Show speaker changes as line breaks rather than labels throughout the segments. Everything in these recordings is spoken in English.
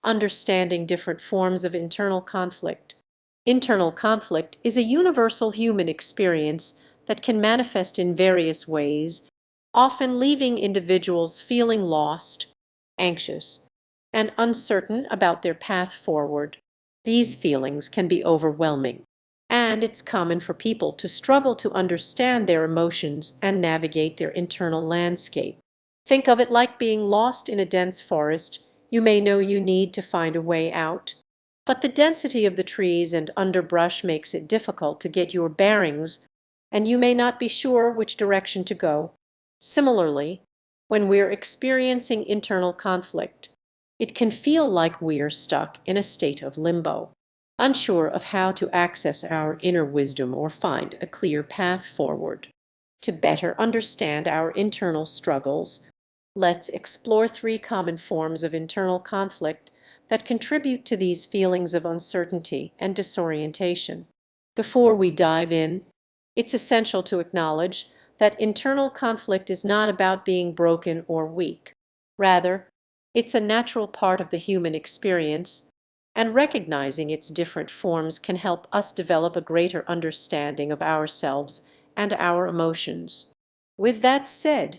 Understanding different forms of internal conflict. Internal conflict is a universal human experience that can manifest in various ways, often leaving individuals feeling lost, anxious, and uncertain about their path forward. These feelings can be overwhelming, and it's common for people to struggle to understand their emotions and navigate their internal landscape. Think of it like being lost in a dense forest. You may know you need to find a way out, but the density of the trees and underbrush makes it difficult to get your bearings, and you may not be sure which direction to go. Similarly, when we're experiencing internal conflict, it can feel like we're stuck in a state of limbo, unsure of how to access our inner wisdom or find a clear path forward. To better understand our internal struggles, let's explore three common forms of internal conflict that contribute to these feelings of uncertainty and disorientation. Before we dive in, it's essential to acknowledge that internal conflict is not about being broken or weak. Rather, it's a natural part of the human experience, and recognizing its different forms can help us develop a greater understanding of ourselves and our emotions. With that said,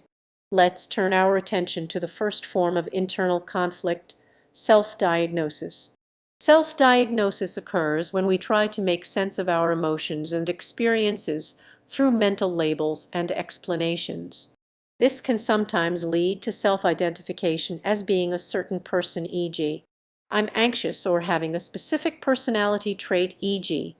let's turn our attention to the first form of internal conflict, self-diagnosis. Self-diagnosis occurs when we try to make sense of our emotions and experiences through mental labels and explanations. This can sometimes lead to self-identification as being a certain person, e.g., I'm anxious, or having a specific personality trait, e.g.,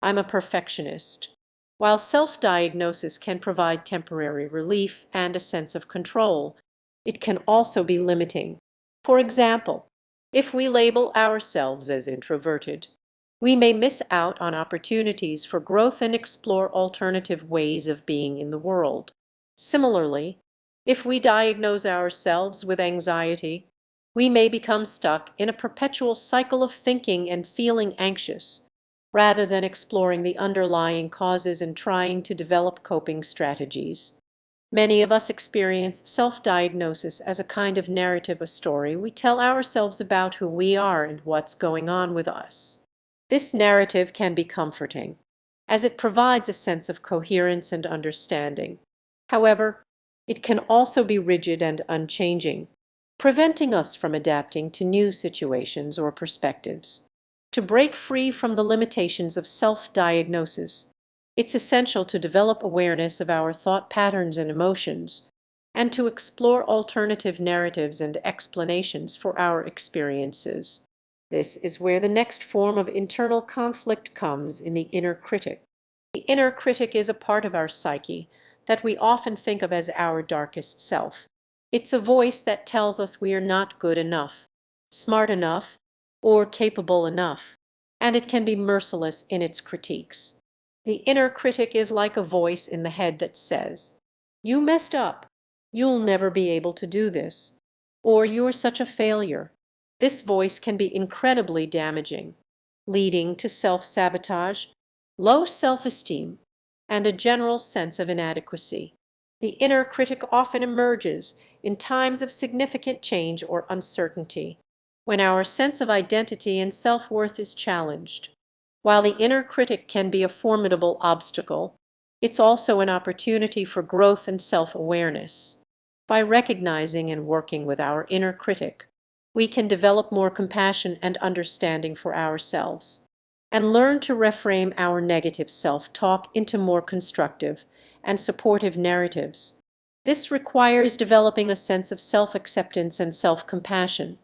I'm a perfectionist. While self-diagnosis can provide temporary relief and a sense of control, it can also be limiting. For example, if we label ourselves as introverted, we may miss out on opportunities for growth and explore alternative ways of being in the world. Similarly, if we diagnose ourselves with anxiety, we may become stuck in a perpetual cycle of thinking and feeling anxious, rather than exploring the underlying causes and trying to develop coping strategies. Many of us experience self-diagnosis as a kind of narrative, a story we tell ourselves about who we are and what's going on with us. This narrative can be comforting, as it provides a sense of coherence and understanding. However, it can also be rigid and unchanging, preventing us from adapting to new situations or perspectives. To break free from the limitations of self-diagnosis, it's essential to develop awareness of our thought patterns and emotions, and to explore alternative narratives and explanations for our experiences. This is where the next form of internal conflict comes in, the inner critic. The inner critic is a part of our psyche that we often think of as our darkest self. It's a voice that tells us we are not good enough, smart enough, or capable enough, and it can be merciless in its critiques. The inner critic is like a voice in the head that says, "You messed up. You'll never be able to do this," or "You're such a failure." This voice can be incredibly damaging, leading to self-sabotage, low self-esteem, and a general sense of inadequacy. The inner critic often emerges in times of significant change or uncertainty, when our sense of identity and self-worth is challenged. While the inner critic can be a formidable obstacle, it's also an opportunity for growth and self-awareness. By recognizing and working with our inner critic, we can develop more compassion and understanding for ourselves, and learn to reframe our negative self-talk into more constructive and supportive narratives. This requires developing a sense of self-acceptance and self-compassion,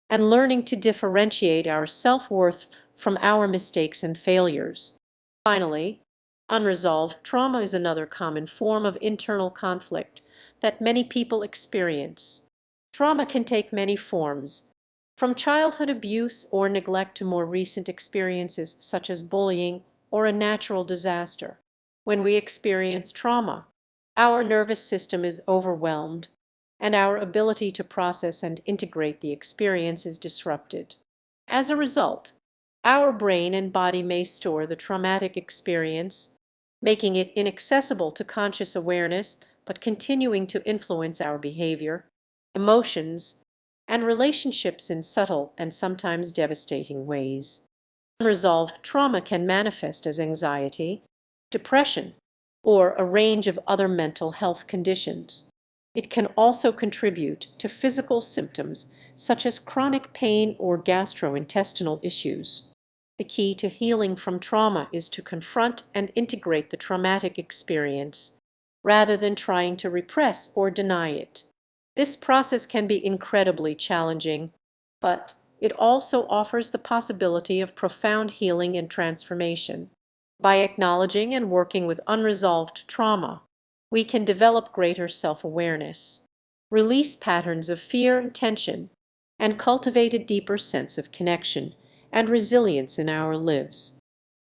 and learning to differentiate our self-worth from our mistakes and failures. Finally, unresolved trauma is another common form of internal conflict that many people experience. Trauma can take many forms, from childhood abuse or neglect to more recent experiences such as bullying or a natural disaster. When we experience trauma, our nervous system is overwhelmed, and our ability to process and integrate the experience is disrupted. As a result, our brain and body may store the traumatic experience, making it inaccessible to conscious awareness, but continuing to influence our behavior, emotions, and relationships in subtle and sometimes devastating ways. Unresolved trauma can manifest as anxiety, depression, or a range of other mental health conditions. It can also contribute to physical symptoms such as chronic pain or gastrointestinal issues. The key to healing from trauma is to confront and integrate the traumatic experience rather than trying to repress or deny it. This process can be incredibly challenging, but it also offers the possibility of profound healing and transformation. By acknowledging and working with unresolved trauma, we can develop greater self-awareness, release patterns of fear and tension, and cultivate a deeper sense of connection and resilience in our lives.